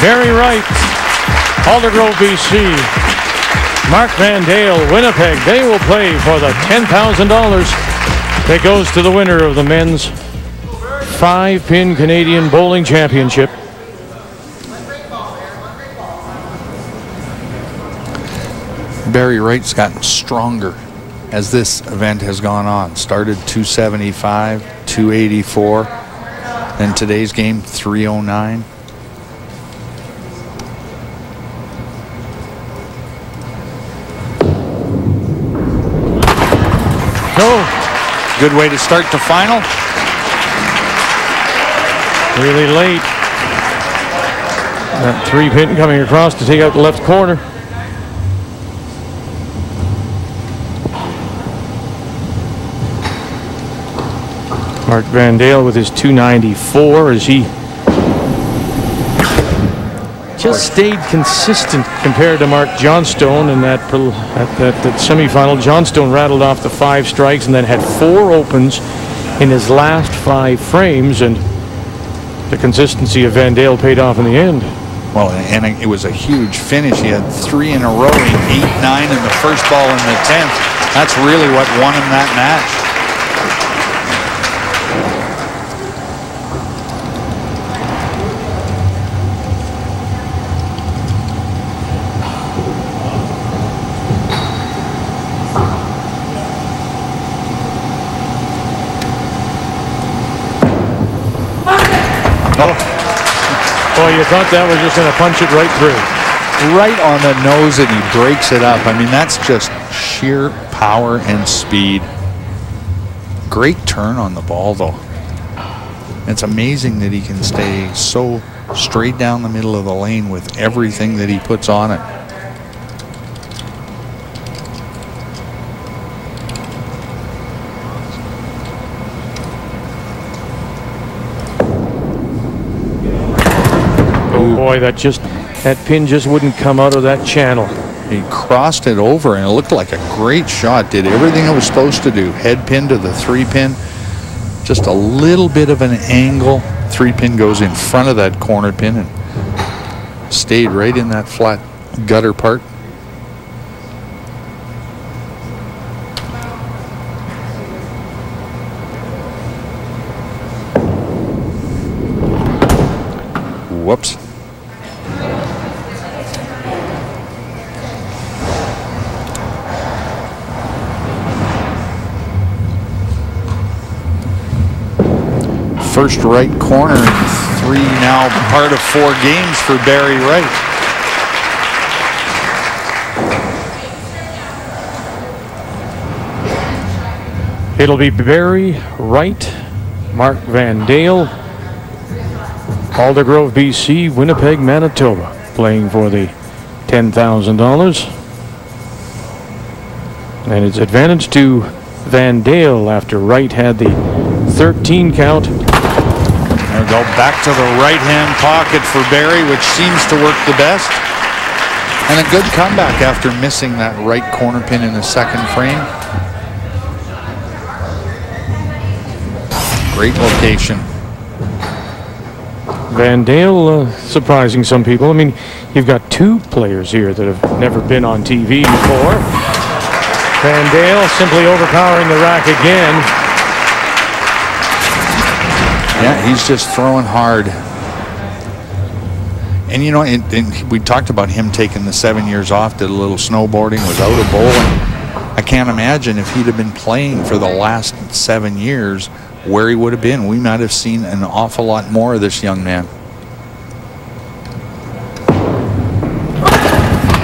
Barrie, Wright, Aldergrove, BC. Marc Van Dale, Winnipeg. They will play for the $10,000 that goes to the winner of the men's 5-pin Canadian Bowling Championship. Barrie Wright's gotten stronger as this event has gone on. Started 275, 284, then today's game 309. Good way to start the final. Really late. That 3-pin coming across to take out the left corner. Marc Van Dale with his 294 as he just stayed consistent compared to Mark Johnstone in that semifinal. Johnstone rattled off the 5 strikes and then had 4 opens in his last 5 frames, and the consistency of Van Dale paid off in the end. Well, and it was a huge finish. He had 3 in a row, 8, 9 in the first ball in the 10th. That's really what won him that match. Boy, you thought that was just going to punch it right through. Right on the nose, and he breaks it up. I mean, that's just sheer power and speed. Great turn on the ball, though. It's amazing that he can stay so straight down the middle of the lane with everything that he puts on it. Boy, that pin just wouldn't come out of that channel. He crossed it over, and it looked like a great shot. Did everything it was supposed to do. Head pin to the 3-pin. Just a little bit of an angle. 3-pin goes in front of that corner pin and stayed right in that flat gutter part. Whoops. First right corner in 3, now part of 4 games for Barrie Wright. It'll be Barrie Wright, Marc Van Dale, Aldergrove, BC, Winnipeg, Manitoba, playing for the $10,000. And it's advantage to Van Dale after Wright had the 13 count. There we go, back to the right-hand pocket for Barrie, which seems to work the best. And a good comeback after missing that right corner pin in the 2nd frame. Great location. Van Dale surprising some people. I mean, you've got 2 players here that have never been on TV before. Van Dale simply overpowering the rack again. Yeah, he's just throwing hard. And you know, we talked about him taking the 7 years off, did a little snowboarding, was out of bowling. I can't imagine if he'd have been playing for the last 7 years where he would have been. We might have seen an awful lot more of this young man.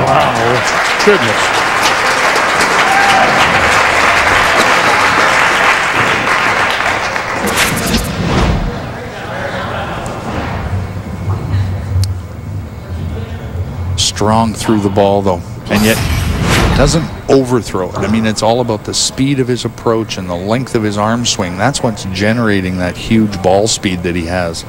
Wow, goodness. Strong through the ball, though, and yet doesn't overthrow it. I mean, it's all about the speed of his approach and the length of his arm swing. That's what's generating that huge ball speed that he has.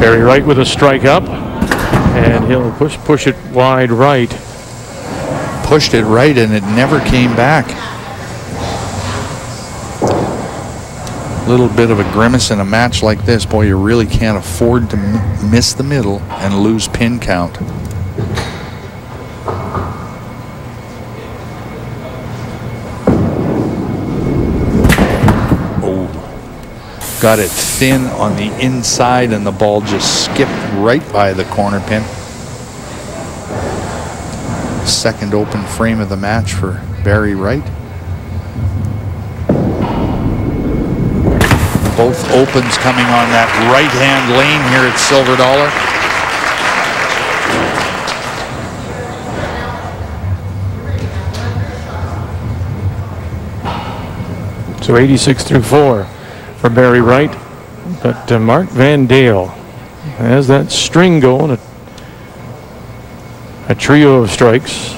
Barrie Wright with a strike up, and he'll push it wide right. Pushed it right, and it never came back. little bit of a grimace in a match like this. Boy, you really can't afford to miss the middle and lose pin count. Oh, got it thin on the inside, and the ball just skipped right by the corner pin. Second open frame of the match for Barrie Wright. Both opens coming on that right-hand lane here at Silver Dollar. So 86-4 for Barrie Wright. But Marc Van Dale has that string going, a trio of strikes.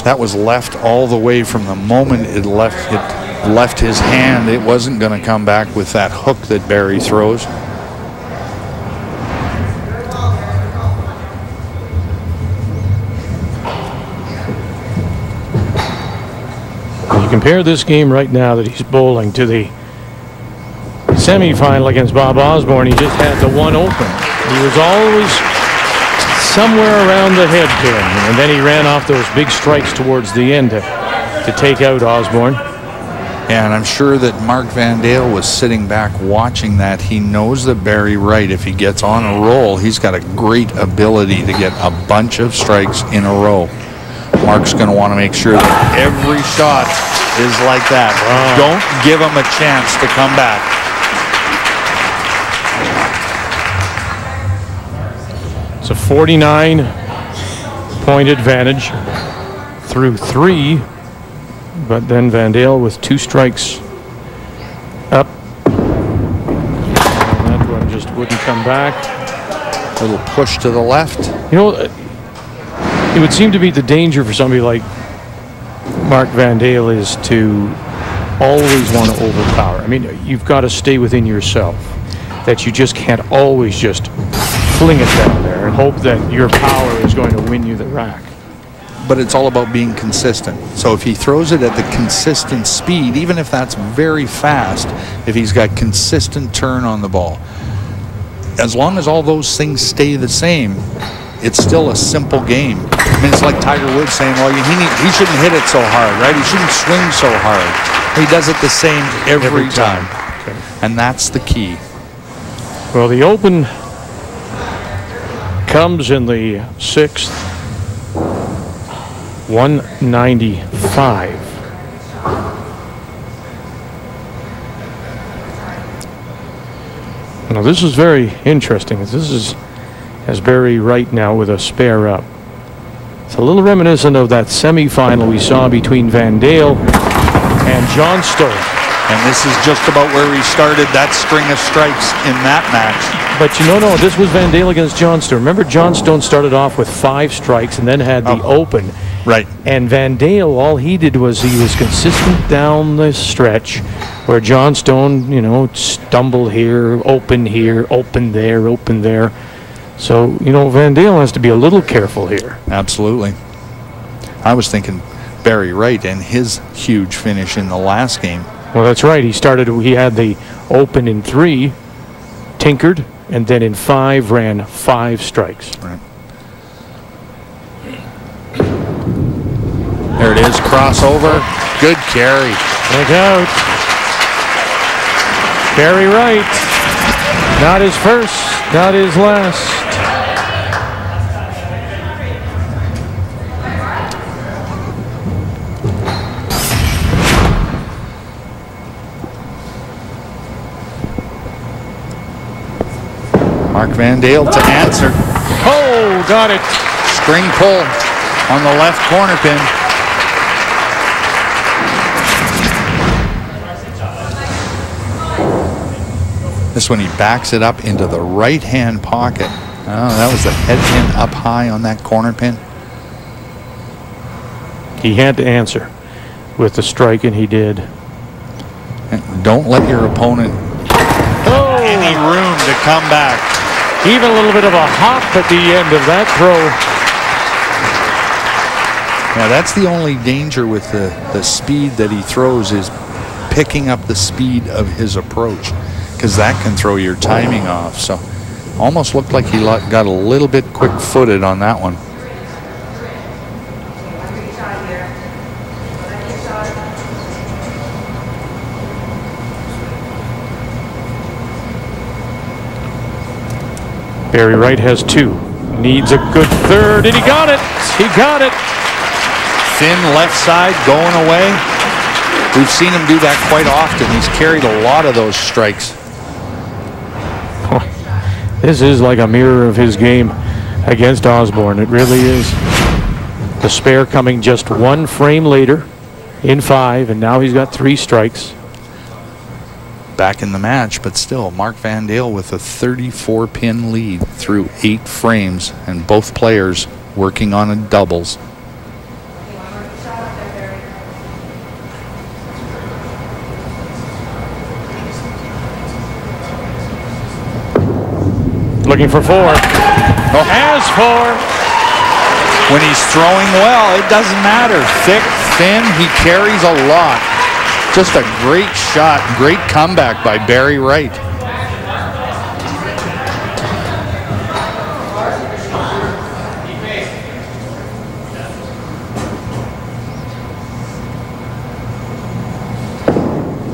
That was left all the way from the moment it left his hand. It wasn't going to come back with that hook that Barrie throws. You compare this game right now that he's bowling to the semifinal against Bob Osborne. He just had the one open. He was always somewhere around the head pin, and then he ran off those big strikes towards the end to take out Osborne. Yeah, and I'm sure that Marc Van Dale was sitting back watching that. He knows that Barrie Wright, if he gets on a roll, he's got a great ability to get a bunch of strikes in a row. Marc's going to want to make sure that every shot is like that. Wow. Don't give him a chance to come back. It's a 49-point advantage through 3, but then Van Dale with 2 strikes up. And that one just wouldn't come back. Little push to the left. You know, it would seem to be the danger for somebody like Marc Van Dale is to always want to overpower. I mean, you've got to stay within yourself, that you just can't always just fling it down there and hope that your power is going to win you the rack. But it's all about being consistent. So if he throws it at the consistent speed, even if that's very fast, if he's got consistent turn on the ball, as long as all those things stay the same, it's still a simple game. I mean, it's like Tiger Woods saying, well, he shouldn't hit it so hard, right? He shouldn't swing so hard. He does it the same every time. Okay. And that's the key. Well, the Open comes in the 6th, 195. Now this is very interesting. This is as Barrie Wright now with a spare up. It's a little reminiscent of that semifinal we saw between Van Dale and Johnstone. And this is just about where he started that string of strikes in that match. But no, this was Van Dale against Johnstone. Remember, Johnstone started off with 5 strikes and then had the Open. Right. And Van Dale, all he did was he was consistent down the stretch where Johnstone, stumbled here, open there, open there. So, Van Dale has to be a little careful here. Absolutely. I was thinking Barrie Wright and his huge finish in the last game. Well, that's right. He had the Open in 3, tinkered, and then in 5 ran 5 strikes. Right. There it is, crossover. Good carry. Look out. Barrie Wright. Not his first, not his last. Marc Van Dale to answer. Oh, got it. String pull on the left corner pin. This one he backs it up into the right-hand pocket. Oh, that was the head pin up high on that corner pin. He had to answer with the strike, and he did. And don't let your opponent have any room to come back. Even a little bit of a hop at the end of that throw. Yeah, that's the only danger with the speed that he throws, is picking up the speed of his approach, because that can throw your timing off. So almost looked like he got a little bit quick-footed on that one. Barrie Wright has 2. Needs a good third, and he got it. He got it. Thin left side going away. We've seen him do that quite often. He's carried a lot of those strikes. Oh, this is like a mirror of his game against Osborne. It really is. The spare coming just 1 frame later in 5, and now he's got 3 strikes. Back in the match, but still, Marc Van Dale with a 34-pin lead through 8 frames, and both players working on a doubles. Looking for 4. Oh. Has 4. When he's throwing well, it doesn't matter. Thick, thin, he carries a lot. Just a great shot, great comeback by Barrie Wright.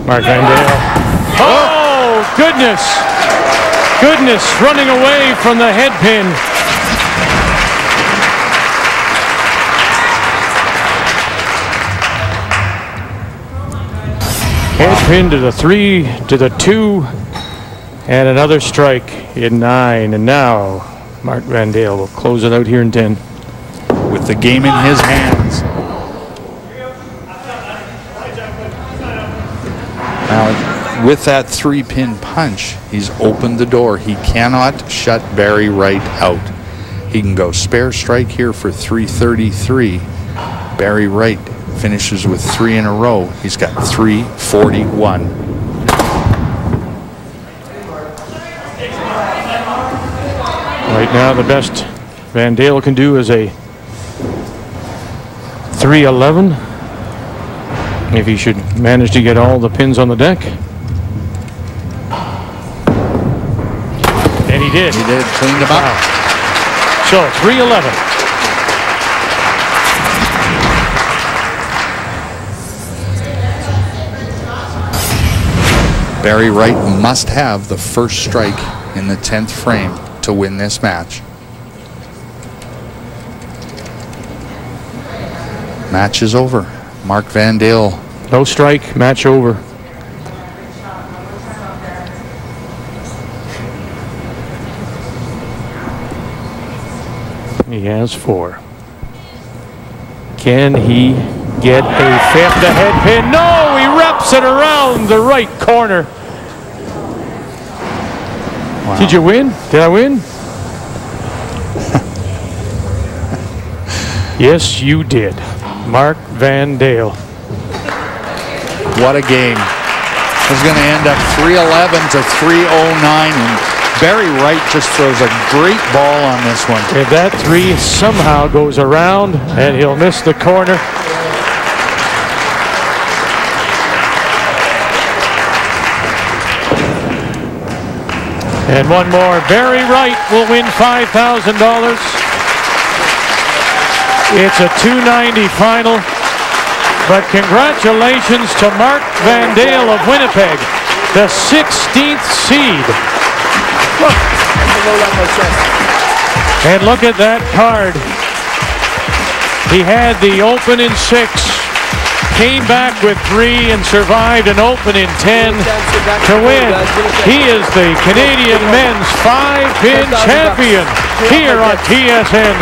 Marc Van Dale. Oh, goodness. Goodness, running away from the head pin. Head pin to the 3, to the 2, and another strike in 9. And now Marc Van Dale will close it out here in 10. With the game in his hands. Now, with that 3-pin punch, he's opened the door. He cannot shut Barrie Wright out. He can go spare strike here for 333. Barrie Wright finishes with 3 in a row. He's got 341. Right now, the best Van Dale can do is a 311. If he should manage to get all the pins on the deck. And he did. He did. Cleaned them up. So 311. Barrie Wright must have the first strike in the 10th frame to win this match. Match is over. Marc Van Dale. No strike, match over. He has 4. Can he get a 5th ahead pin? No, he wraps it around the right corner. Wow. Did you win? Did I win? Yes, you did. Marc Van Dale. What a game. It's going to end up 311 to 309. And Barrie Wright just throws a great ball on this one. If that 3 somehow goes around and he'll miss the corner. And one more. Barrie Wright will win $5,000. It's a 290 final. But congratulations to Marc Van Dale of Winnipeg, the 16th seed. And look at that card. He had the Open in 6, came back with 3 and survived an Open in 10 to win. He is the Canadian men's 5-pin champion here on TSN.